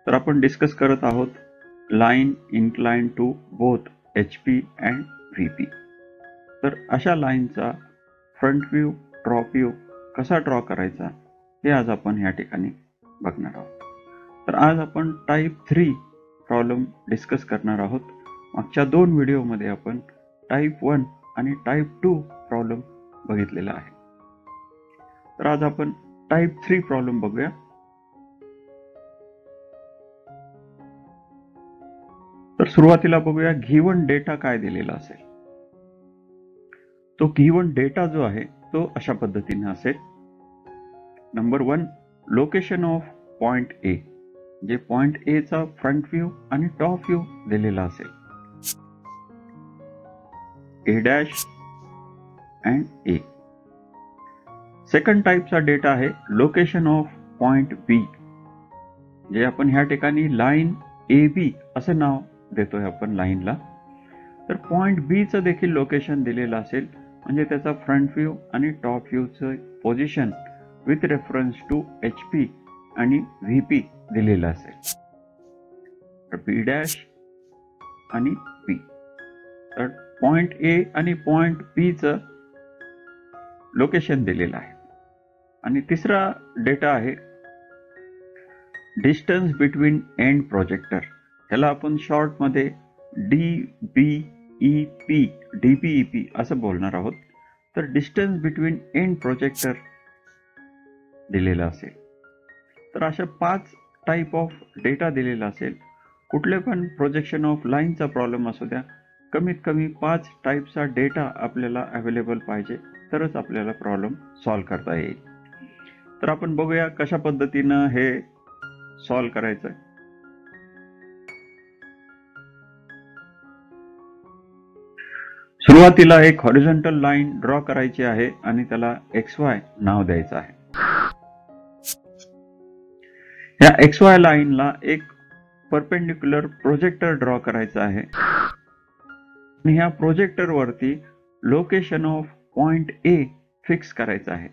तर आपण डिस्कस करत आहोत line incline to both HP and VP. तर अशा लाईनचा फ्रंट व्ह्यू, टॉप व्ह्यू कसा ड्रॉ करायचा हे आज आपण या ठिकाणी बघणार आहोत. तर आज आपण टाईप 3 प्रॉब्लेम डिस्कस करणार आहोत. मागच्या 2 व्हिडिओमध्ये आपण टाईप 1 आणि टाईप 2 प्रॉब्लेम बघितलेला आहे. तर आज आपण टाईप 3 प्रॉब्लेम बघूया. तर सुरुवातीला बघूया गिवन डेटा काय दिलेला असेल. तो गिवन डेटा जो आहे तो अशा पद्धतीने असेल. Number 1, location of point A, जे पॉइंट ए चा फ्रंट व्ह्यू आणि टॉप व्ह्यू दिलेला असेल. A dash and A. Second टाईपचा डेटा आहे लोकेशन ऑफ पॉइंट बी, जे आपण ह्या ठिकाणी लाईन AB असं नाव देतोय आपण लाईनला. तर पॉइंट बी चं देखील लोकेशन दिलेलं असेल, म्हणजे त्याचा फ्रंट व्ह्यू आणि टॉप व्ह्यूचं position with reference to HP आणि VP दिलेलं असेल. तर B डॅश आणि B. तर पॉइंट A आणि पॉइंट B चं लोकेशन दिलेलं आहे. आणि तिसरा डेटा आहे डिस्टन्स बिटवीन एंड प्रोजेक्टर. ह्याला आपण शॉर्ट मध्ये DBEP असं बोलणार आहोत. तर डिस्टन्स बिटवीन एंड प्रोजेक्टर दिलेला असेल. तर अशा 5 टाईप ऑफ डेटा दिलेला असेल. कुठले पण प्रोजेक्शन ऑफ लाईनचा प्रॉब्लेम असू द्या, कमीत कमी 5 टाईपचा डेटा आपल्याला अवेलेबल पाहिजे, तरच आपल्याला प्रॉब्लेम सॉल्व्ह करता येईल. तर आपण बघूया कशा पद्धतीनं हे सॉल्व्ह करायचं. सुरुवातीला एक हॉरिझॉन्टल लाईन ड्रॉ करायची आहे आणि त्याला XY नाव द्यायचं आहे. या XY लाईनला एक परपेंडिक्युलर प्रोजेक्टर ड्रॉ करायचा आहे आणि ह्या प्रोजेक्टर वरती location of point A fix करायचं आहे.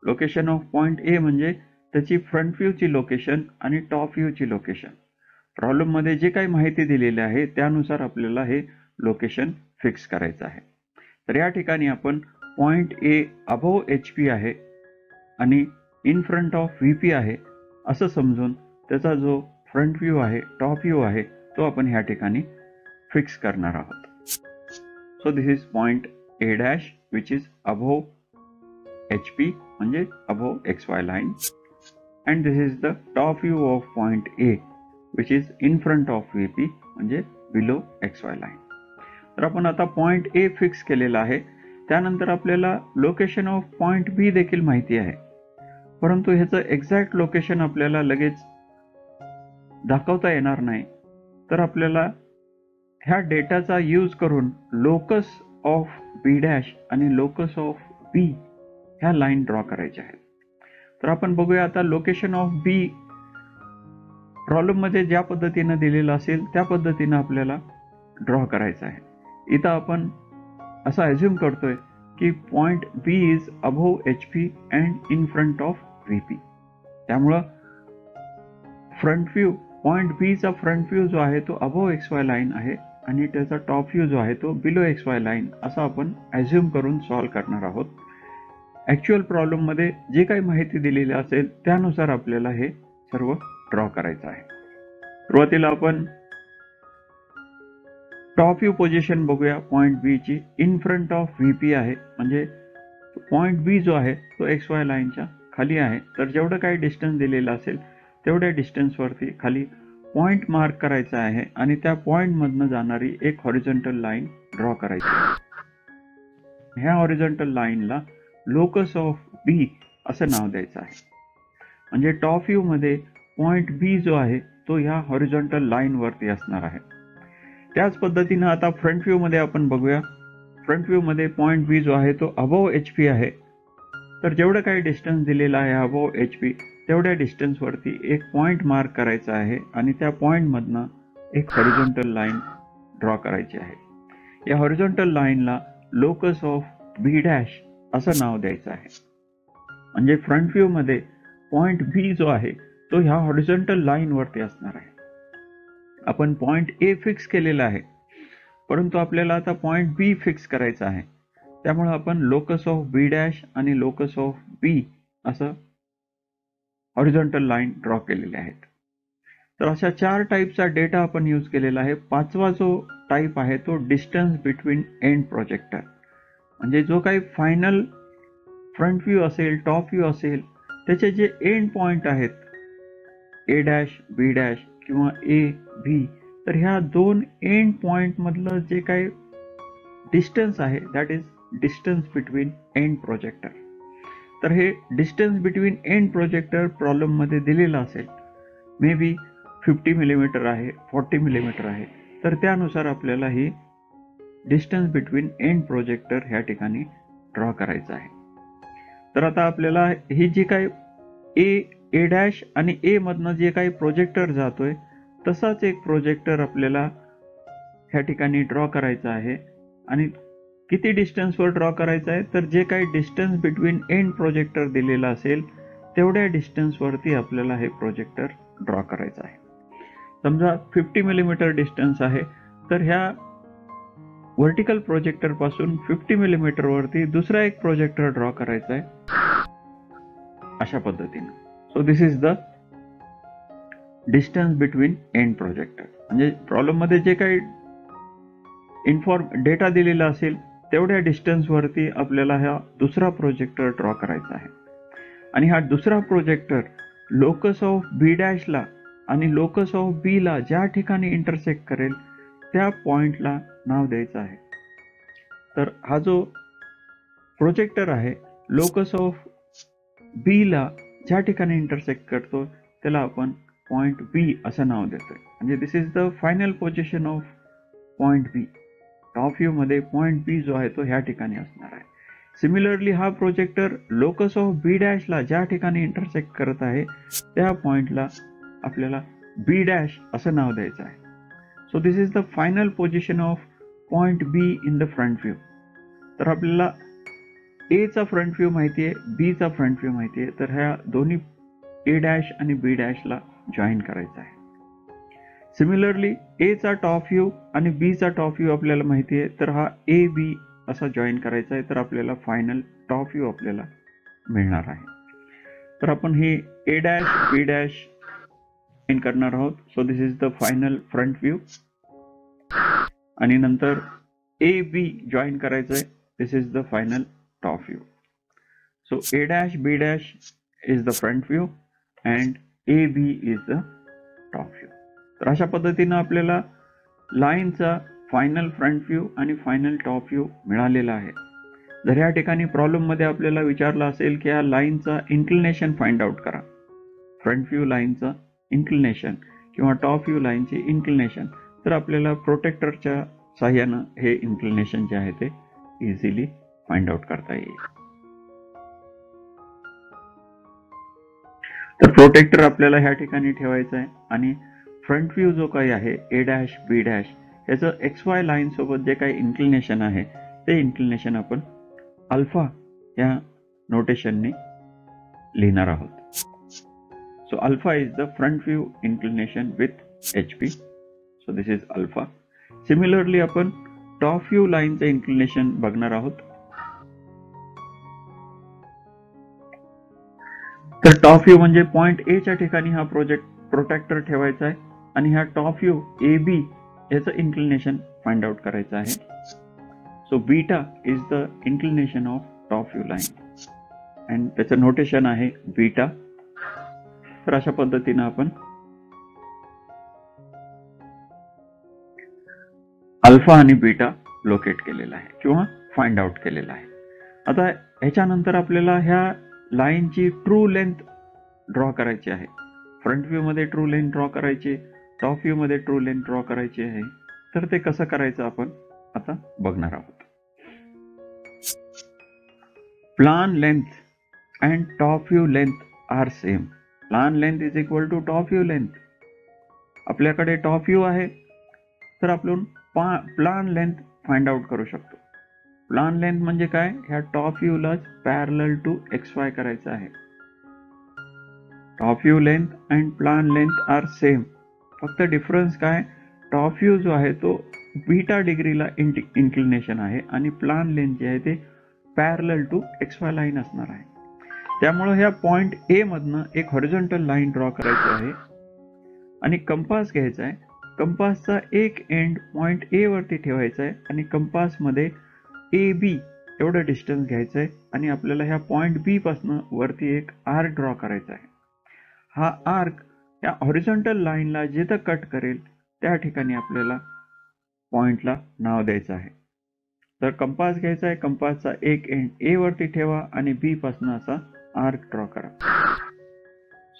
लोकेशन ऑफ पॉइंट A म्हणजे त्याची फ्रंट व्ह्यूची लोकेशन आणि टॉप व्ह्यूची लोकेशन. प्रॉब्लेम मध्ये जे काही माहिती दिलेली आहे त्यानुसार आपल्याला हे लोकेशन फिक्स करायचं आहे. तर या ठिकाणी आपण पॉइंट A अबोव्ह HP आहे आणि इन फ्रंट ऑफ VP आहे असं समजून त्याचा जो फ्रंट व्ह्यू आहे, टॉप व्ह्यू आहे, तो आपण ह्या ठिकाणी फिक्स करणार आहोत. So this is point A dash which is above HP म्हणजे above XY line, and this is the top view of point A which is in front of VP म्हणजे below XY line. तर आपण आता point A fix केलेला आहे. त्यानंतर आपल्याला location of point B देखील माहिती आहे, परंतु ह्याचं एक्झॅक्ट लोकेशन आपल्याला लगेच दाखवता येणार नाही. तर आपल्याला ह्या डेटाचा यूज करून लोकस ऑफ B डॅश आणि लोकस ऑफ B ह्या लाईन ड्रॉ करायच्या आहेत. तर आपण बघूया आता लोकेशन ऑफ B प्रॉब्लेम मध्ये ज्या पद्धतीने दिलेलं असेल त्या पद्धतीने आपल्याला ड्रॉ करायचं आहे. इथं आपण असं अज्युम करतोय की point B is above HP and in front of VP. त्यामुळं फ्रंट व्ह्यू, पॉइंट B चा फ्रंट व्ह्यू जो आहे तो अबोव्ह XY लाईन आहे आणि त्याचा टॉप व्ह्यू जो आहे तो बिलो XY लाईन, असं आपण अज्युम करून सॉल्व्ह करणार आहोत. ऍक्च्युअल प्रॉब्लेम मध्ये जे काही माहिती दिलेली असेल त्यानुसार आपल्याला हे सर्व ड्रॉ करायचं आहे. सुरुवातीला आपण टॉप व्ह्यू पोझिशन बघूया. पॉइंट B ची इन फ्रंट ऑफ VP आहे, म्हणजे पॉइंट B जो आहे तो XY लाईनच्या खाली आहे. तर जेवढं काही डिस्टन्स दिलेलं असेल तेवढ्या डिस्टन्स वरती खाली पॉइंट मार्क करायचा आहे आणि त्या पॉइंट मधनं जाणारी एक हॉरिझॉन्टल लाईन ड्रॉ करायची आहे. ह्या हॉरिझॉन्टल लाईनला लोकस ऑफ B असं नाव द्यायचं आहे. म्हणजे टॉप व्ह्यू मध्ये पॉइंट B जो आहे तो ह्या हॉरिझॉन्टल लाईन वरती असणार आहे. त्याच पद्धतीने आता फ्रंट व्ह्यू मध्ये आपण बघूया. फ्रंट व्ह्यू मध्ये पॉइंट B जो आहे तो अबोव्ह HP आहे. तर जेवढं काही डिस्टन्स दिलेला आहे अबोव्ह HP तेवढ्या डिस्टन्स वरती एक पॉइंट मार्क करायचा आहे आणि त्या पॉइंट मधनं एक हॉरिझॉन्टल लाईन ड्रॉ करायची आहे. या हॉरिझॉन्टल लाईनला लोकस ऑफ B डॅश असं नाव द्यायचं आहे. म्हणजे फ्रंट व्ह्यू मध्ये पॉइंट B जो आहे तो ह्या हॉरिझॉन्टल लाईन वरती असणार आहे. आपण पॉइंट ए फिक्स केलेला आहे, परंतु आपल्याला आता पॉइंट बी फिक्स करायचा आहे. त्यामुळे आपण लोकस ऑफ बी डॅश आणि लोकस ऑफ बी असं हॉरिझॉन्टल लाईन ड्रॉ केलेले आहेत. तर अशा 4 टाईपचा डेटा आपण यूज केलेला आहे. 5वा जो टाईप आहे तो डिस्टन्स बिटवीन एंड प्रोजेक्टर, म्हणजे जो काही फायनल फ्रंट व्ह्यू असेल, टॉप व्ह्यू असेल, त्याचे जे एंड पॉइंट आहेत ए डॅश बी डॅश किंवा ए बी, तर ह्या 2 एंड पॉइंट मधलं जे काही डिस्टन्स आहे that is distance between end projector. तर हे distance between end projector problem मध्ये दिलेलं असेल, मे बी 50 मिलीमीटर आहे, 40 मिलीमीटर आहे, तर त्यानुसार आपल्याला ही डिस्टन्स बिटवीन एंड प्रोजेक्टर ह्या ठिकाणी ड्रॉ करायचं आहे. तर आता आपल्याला ही जी काही ए डॅश आणि ए मधनं जे काही प्रोजेक्टर जातोय तसाच एक प्रोजेक्टर आपल्याला ह्या ठिकाणी ड्रॉ करायचा आहे. आणि किती डिस्टन्सवर ड्रॉ करायचा आहे, तर जे काही डिस्टन्स बिटवीन एंड प्रोजेक्टर दिलेला असेल तेवढ्या डिस्टन्सवरती आपल्याला हे प्रोजेक्टर ड्रॉ करायचं आहे. समजा 50 मिलीमीटर डिस्टन्स आहे, तर ह्या व्हर्टिकल प्रोजेक्टर पासून 50 मिलीमीटर वरती दुसरा एक प्रोजेक्टर ड्रॉ करायचा आहे अशा पद्धतीने. So this is the distance between end projector. म्हणजे प्रॉब्लेम मध्ये जे काही डेटा दिलेला असेल तेवढ्या डिस्टन्स वरती आपल्याला हा दुसरा प्रोजेक्टर ड्रॉ करायचा आहे. आणि हा दुसरा प्रोजेक्टर लोकस ऑफ बी डॅशला आणि लोकस ऑफ बी ला ज्या ठिकाणी इंटरसेक्ट करेल त्या पॉइंटला नाव द्यायचं आहे. तर हा जो प्रोजेक्टर आहे लोकस ऑफ बी ला ज्या ठिकाणी इंटरसेक्ट करतो त्याला आपण पॉइंट बी असं नाव देतोय. म्हणजे this is the final position of point B. Top view मध्ये पॉइंट बी जो आहे तो ह्या ठिकाणी असणार आहे. सिमिलरली हा प्रोजेक्टर लोकस ऑफ बी डॅशला ज्या ठिकाणी इंटरसेक्ट करत आहे त्या पॉइंटला आपल्याला बी डॅश असं नाव द्यायचं आहे. So this is the final position of point be in the front view. तर आपल्याला ए चा फ्रंट व्ह्यू माहिती आहे, बी चा फ्रंट व्ह्यू माहिती आहे, तर ह्या दोन्ही ए डॅश आणि बी डॅशला जॉईन करायचं आहे. सिमिलरली ए चा टॉप व्ह्यू आणि बी चा टॉप व्ह्यू आपल्याला माहिती आहे, तर हा ए बी असा जॉईन करायचा आहे. तर आपल्याला फायनल टॉप व्ह्यू आपल्याला मिळणार आहे. तर आपण हे A dash B dash join करणार आहोत. So this is the final front view. आणि नंतर ए बी जॉईन करायचं आहे. This is the final top view. So A dash B dash is the front view and A B is the top view. तर अशा पद्धतीनं आपल्याला लाईनचा final front view आणि फायनल टॉप व्ह्यू मिळालेला आहे. जर या ठिकाणी प्रॉब्लेम मध्ये आपल्याला विचारलं असेल की या लाईनचा इन्क्लिनेशन फाइंड आउट करा, फ्रंट व्ह्यू लाईनचा इन्क्लिनेशन किंवा टॉप व्ह्यू लाईनची इन्क्लिनेशन, तर आपल्याला प्रोटेक्टरच्या साह्यानं हे इन्क्लिनेशन जे आहे ते इझिली फाइंड आउट करता येईल. तर प्रोटेक्टर आपल्याला ह्या ठिकाणी ठेवायचं आहे आणि फ्रंट व्ह्यू जो काही आहे ए डॅश बी डॅश याचं एक्स वाय लाईन सोबत जे काही इन्क्लिनेशन आहे ते इन्क्लिनेशन आपण अल्फा या नोटेशनने लिहिणार आहोत. So alpha is the front view inclination with H P. So this is alpha. Similarly आपण टॉप व्ह्यू लाईनचं इन्क्लिनेशन बघणार आहोत. तर टॉप व्ह्यू म्हणजे पॉइंट ए च्या ठिकाणी हा प्रोटेक्टर ठेवायचा आहे आणि ह्या टॉप व्ह्यू ए बी याचं इन्क्लिनेशन फाइंड आउट करायचं आहे. So beta is the inclination of top view line and त्याचं नोटेशन आहे बीटा. तर अशा पद्धतीनं आपण अल्फा आणि बीटा लोकेट केलेला आहे किंवा फाइंड आउट केलेला आहे. आता ह्याच्यानंतर आपल्याला ह्या लाईनची ट्रू लेंथ ड्रॉ करायची आहे. फ्रंट व्ह्यू मध्ये ट्रू लेंथ ड्रॉ करायची, टॉप व्ह्यू मध्ये ट्रू लेंथ ड्रॉ करायची आहे. तर ते कसं करायचं आपण आता बघणार आहोत. Plan length and top view length are same. Plan length is equal to top view length. आपल्याकडे टॉप व्ह्यू आहे तर आपण प्लान लेंथ फाइंड आउट करू शकतो. प्लान लेंथ म्हणजे काय, ह्या टॉप व्ह्यूला पॅरलल टू एक्स वाय करायचं आहे. Top view length and plan length are same. फक्त डिफरन्स काय, टॉप व्ह्यू जो आहे तो बीटा डिग्रीला इन्क्लिनेशन आहे आणि प्लान लेंथ जे आहे ते पॅरलल टू XY लाईन असणार आहे. त्यामुळे ह्या पॉइंट ए मधनं एक हॉरिझॉन्टल लाईन ड्रॉ करायची आहे आणि कंपास घ्यायचा आहे. कंपासचा एक एंड पॉइंट ए वरती ठेवायचा आहे आणि कंपास मध्ये AB एवढं डिस्टन्स घ्यायचं आहे आणि आपल्याला ह्या पॉइंट बी पासून वरती एक आर्क ड्रॉ करायचा आहे. हा आर्क या हॉरिझॉन्टल लाईनला जिथं कट करेल त्या ठिकाणी आपल्याला पॉइंटला नाव द्यायचं आहे. तर कंपास घ्यायचा आहे, कंपासचा एक एंड ए वरती ठेवा आणि बी पासून असा आर्क ड्रॉ करा.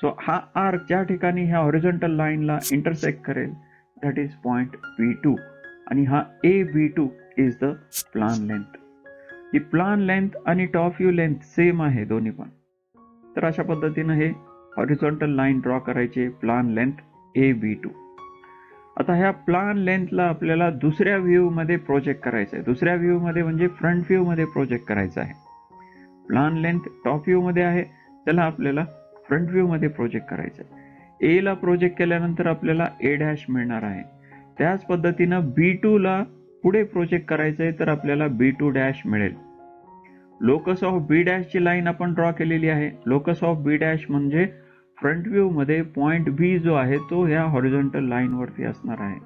सो हा आर्क ज्या ठिकाणी ह्या हॉरिझॉन्टल लाईनला इंटरसेक्ट करेल दॅट इज पॉइंट B2 आणि हा AB2 is the plan length. He plan length आणि टॉप व्ह्यू लेंथ सेम आहे दोन्ही पण. तर अशा पद्धतीने हे हॉरिझॉन्टल लाईन ड्रॉ करायचे, प्लान लेंथ AB2. आता ह्या प्लान लेंथला आपल्याला दुसऱ्या व्ह्यू मध्ये प्रोजेक्ट करायचं आहे. दुसऱ्या व्ह्यू मध्ये म्हणजे फ्रंट व्ह्यू मध्ये प्रोजेक्ट करायचं आहे. प्लान लेंथ टॉप व्ह्यू मध्ये आहे, त्याला आपल्याला फ्रंट व्ह्यू मध्ये प्रोजेक्ट करायचं आहे. ए ला प्रोजेक्ट केल्यानंतर आपल्याला A' मिळणार आहे. त्याच पद्धतीनं B2 ला पुढे प्रोजेक्ट करायचं आहे तर आपल्याला B2' मिळेल. लोकस ऑफ B' ची लाईन आपण ड्रॉ केलेली आहे. लोकस ऑफ B' म्हणजे फ्रंट व्ह्यू मध्ये पॉइंट बी जो आहे तो ह्या हॉरिझॉन्टल लाईन वरती असणार आहे.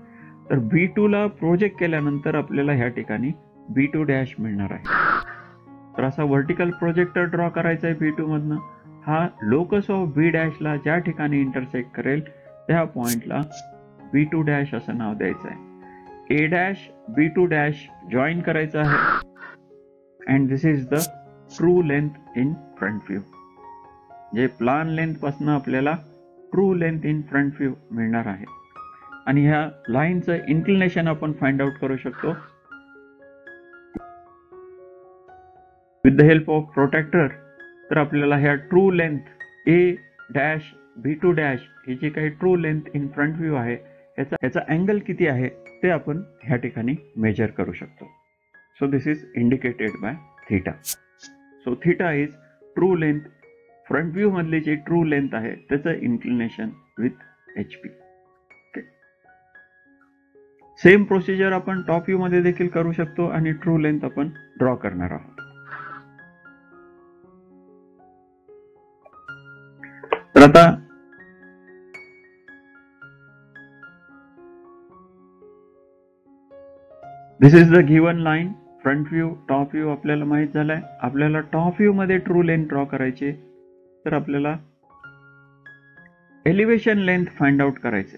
तर B2 ला प्रोजेक्ट केल्यानंतर आपल्याला ह्या ठिकाणी B2' मिळणार आहे. तर असा व्हर्टिकल प्रोजेक्टर ड्रॉ करायचा आहे B2 मधनं. हा लोकस ऑफ B' ला ज्या ठिकाणी इंटरसेक्ट करेल त्या पॉइंटला B2' असं नाव द्यायचं आहे. A' B2' जॉईन करायचं आहे and this is the true length in front view. जे प्लान लेंथ पासून आपल्याला true length in front view मिळणार आहे. आणि ह्या लाईनचं इन्क्लिनेशन आपण फाइंड आउट करू शकतो with the help of protractor. तर आपल्याला ह्या ट्रू लेंथ A' B2' ही जी काही true length in front view आहे याचा अँगल किती आहे ते आपण ह्या ठिकाणी मेजर करू शकतो. So this is indicated by theta. So theta is true length. Front view मधली जी ट्रू लेंथ आहे त्याचं inclination with HP. Same procedure आपण टॉप व्ह्यू मध्ये देखील करू शकतो आणि ट्रू लेंथ आपण ड्रॉ करणार आहोत. तर आता this is the given line. Front view top view आपल्याला माहित झालाय. आपल्याला टॉप व्ह्यू मध्ये ट्रू लेंथ ड्रॉ करायची. तर आपल्याला एलिव्हेशन लेंथ फाइंड आउट करायचे.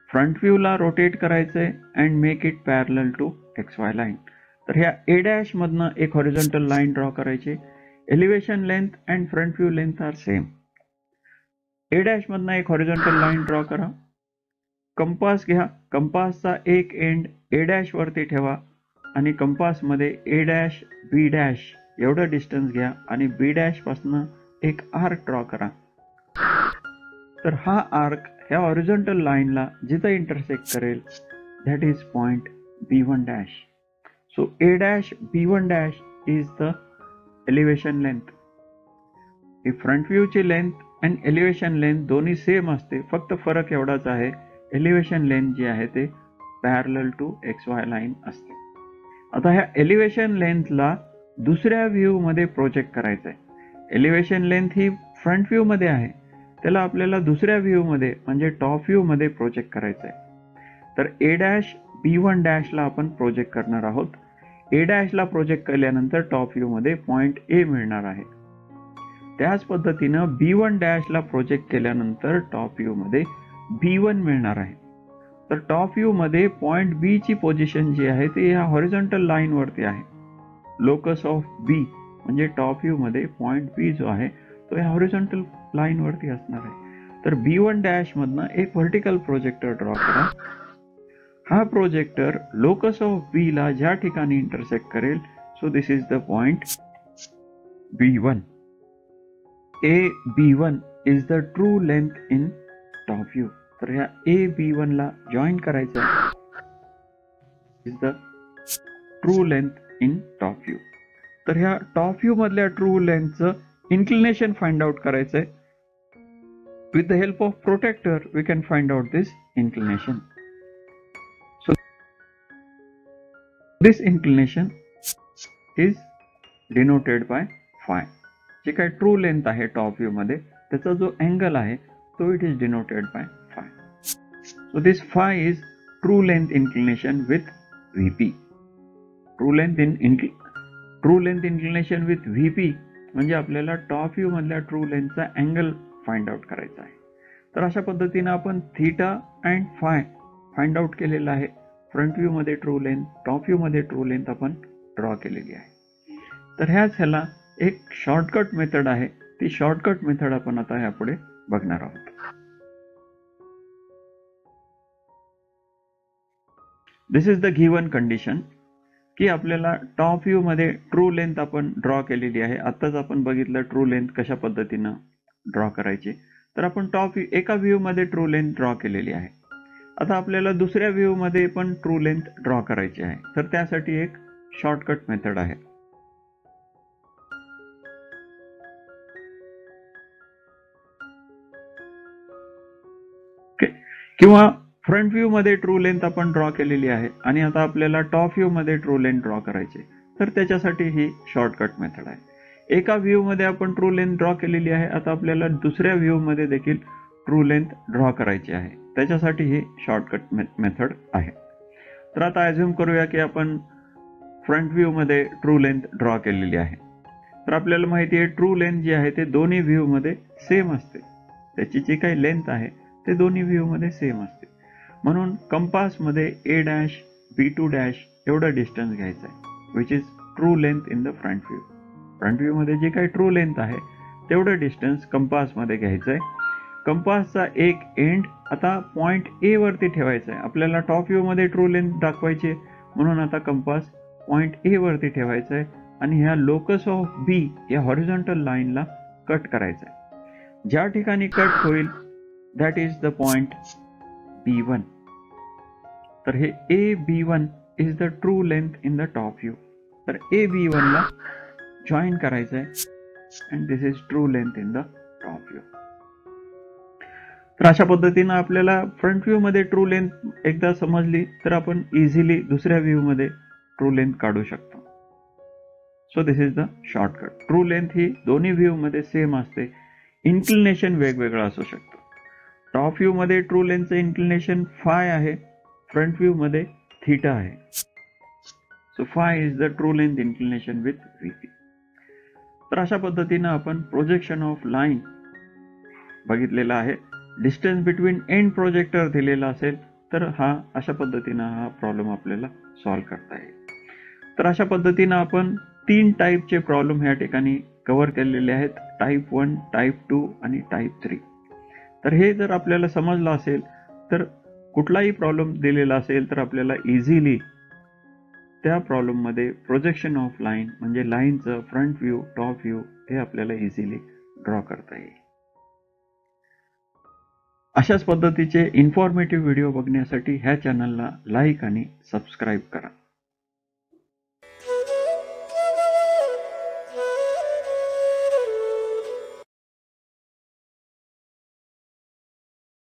फ्रंट व्ह्यू ला रोटेट करायचंय and make it parallel to XY line. तर ह्या A' मधनं एक हॉरिझॉन्टल लाईन ड्रॉ करायची. Elevation length and front view length are same. A' मधनं एक हॉरिझॉन्टल लाईन ड्रॉ करा. कंपास घ्या. कंपासचा एक एंड A' वरती ठेवा आणि कंपास मध्ये A' B' एवढं डिस्टन्स घ्या आणि B' पासून एक आर्क ड्रॉ करा. तर हा आर्क ह्या हॉरिझॉन्टल लाईनला जिथं इंटरसेक्ट करेल that is point B1'. So A' B1' is the elevation length. ही फ्रंट व्ह्यूची लेंथ आणि एलिव्हेशन लेंथ दोन्ही सेम असते. फक्त फरक एवढाच आहे, एलिव्हेशन लेंथ जी आहे ते पॅरलल टू XY लाईन असते. आता ह्या एलिव्हेशन लेंथला दुसऱ्या व्ह्यू मध्ये प्रोजेक्ट करायचं आहे. एलिव्हेशन लेंथ ही फ्रंट व्ह्यू मध्ये आहे, त्याला आपल्याला दुसऱ्या व्ह्यू मध्ये म्हणजे टॉप व्ह्यू मध्ये प्रोजेक्ट करायचं आहे. तर A' B1' ला आपण प्रोजेक्ट करणार आहोत. A' ला प्रोजेक्ट केल्यानंतर टॉप व्ह्यू मध्ये पॉइंट A मिळणार आहे. त्याच पद्धतीनं B1' ला प्रोजेक्ट केल्यानंतर टॉप व्ह्यू मध्ये B1 मिळणार आहे. तर टॉप व्ह्यू मध्ये पॉइंट B ची पोझिशन जी आहे ती या हॉरिझॉन्टल लाईन वरती आहे. लोकस ऑफ B म्हणजे टॉप व्ह्यू मध्ये पॉइंट B जो आहे तो या हॉरिझॉन्टल लाईन वरती असणार आहे. तर B1' मधनं एक व्हर्टिकल प्रोजेक्टर ड्रॉ करा. हा प्रोजेक्टर लोकस ऑफ B ला ज्या ठिकाणी इंटरसेक्ट करेल so this is the point B1. AB1 is the true length in top view. तर ह्या AB1 ला जॉईन करायचं is the true length in top view. तर ह्या टॉप व्ह्यू मधल्या ट्रू लेंथचं इन्क्लिनेशन फाइंड आउट करायचंय. with the help of protractor we can find out this inclination. So this inclination is denoted by phi. जे काही true length आहे top view मध्ये त्याचा जो अँगल आहे तो it is denoted by phi. So this phi is true length inclination with VP. True length inclination with VP म्हणजे आपल्याला टॉप व्ह्यू मधल्या ट्रू लेंथचा अँगल फाइंड आउट करायचा आहे. तर अशा पद्धतीने आपण theta and five find out केलेला आहे. फ्रंट व्ह्यू मध्ये ट्रू लेंथ, टॉप व्ह्यू मध्ये ट्रू लेंथ आपण ड्रॉ केलेली आहे. तर ह्याला एक शॉर्टकट मेथड आहे. ती शॉर्टकट मेथड आपण आता यापुढे बघणार आहोत. दिस इज द गिवन कंडिशन की आपल्याला टॉप व्ह्यू मध्ये ट्रू लेंथ आपण ड्रॉ केलेली आहे. आताच आपण बघितलं ट्रू लेंथ कशा पद्धतीनं ड्रॉ करायची. तर आपण एका व्ह्यू मध्ये ट्रू लेंथ ड्रॉ केलेली आहे. आता आपल्याला दुसऱ्या व्ह्यू मध्ये पण ट्रू लेंथ ड्रॉ करायची आहे. तर त्यासाठी एक शॉर्टकट मेथड आहे. किंवा फ्रंट व्ह्यू मध्ये ट्रू लेंथ आपण ड्रॉ केलेली आहे आणि आता आपल्याला टॉप व्ह्यू मध्ये ट्रू लेंथ ड्रॉ करायची. तर त्याच्यासाठी ही शॉर्टकट मेथड आहे. एका व्ह्यू मध्ये आपण ट्रू लेंथ ड्रॉ केलेली आहे. आता आपल्याला दुसऱ्या व्ह्यू मध्ये देखील ट्रू लेंथ ड्रॉ करायची आहे. त्याच्यासाठी ही शॉर्टकट मेथड आहे. तर आता अझ्युम करूया की आपण फ्रंट व्ह्यू मध्ये ट्रू लेंथ ड्रॉ केलेली आहे. तर आपल्याला माहिती आहे ट्रू लेंथ जी आहे ते दोन्ही व्ह्यू मध्ये सेम असते. त्याची जी काही लेंथ आहे ते दोन्ही व्ह्यू मध्ये सेम असते. म्हणून कंपास मध्ये a' b2' एवढं डिस्टन्स घ्यायचं आहे which is true length in the front view. Front view मध्ये जे काही ट्रू लेंथ आहे तेवढं डिस्टन्स कंपास मध्ये घ्यायचं आहे. कंपासचा एक एंड आता पॉइंट ए वरती ठेवायचा आहे. आपल्याला टॉप व्ह्यू मध्ये ट्रू लेंथ दाखवायची म्हणून आता कंपास पॉइंट ए वरती ठेवायचा आहे आणि ह्या लोकस ऑफ बी या हॉरिझॉन्टल लाईनला कट करायचा आहे. ज्या ठिकाणी कट होईल that is the point B1. तर हे AB1 is the true length in the top view. तर AB1 ला जॉईन करायचं आहे and this is true length in the top view. तर अशा पद्धतीनं आपल्याला फ्रंट व्ह्यू मध्ये ट्रू लेंथ एकदा समजली तर आपण इझिली दुसऱ्या व्ह्यू मध्ये ट्रू लेंथ काढू शकतो. So this is the shortcut. True length ही दोन्ही व्ह्यू मध्ये सेम असते. इन्क्लिनेशन वेगवेगळं असू शकतं. टॉप व्ह्यू मध्ये ट्रू लेंथचं इन्क्लिनेशन फाय आहे. फ्रंट व्ह्यू मध्ये थीटा आहे. So phi is the true length inclination with VP. तर अशा पद्धतीनं आपण प्रोजेक्शन ऑफ लाईन बघितलेला आहे. डिस्टन्स बिटवीन एंड प्रोजेक्टर दिलेला असेल तर अशा पद्धतीनं हा प्रॉब्लेम आपल्याला सॉल्व्ह करता येईल. तर अशा पद्धतीनं आपण 3 टाईपचे प्रॉब्लेम ह्या ठिकाणी कव्हर केलेले आहेत. टाईप 1, टाईप 2 आणि टाईप 3. तर हे जर आपल्याला समजलं असेल तर कुठलाही प्रॉब्लेम दिलेला असेल तर आपल्याला इझिली त्या प्रॉब्लेम मध्ये प्रोजेक्शन ऑफ लाईन म्हणजे लाईनचं फ्रंट व्ह्यू, टॉप व्ह्यू हे आपल्याला इझिली ड्रॉ करता येईल. अशाच पद्धतीचे इन्फॉर्मेटिव्ह व्हिडिओ बघण्यासाठी ह्या चॅनलला लाईक आणि सबस्क्राईब करा.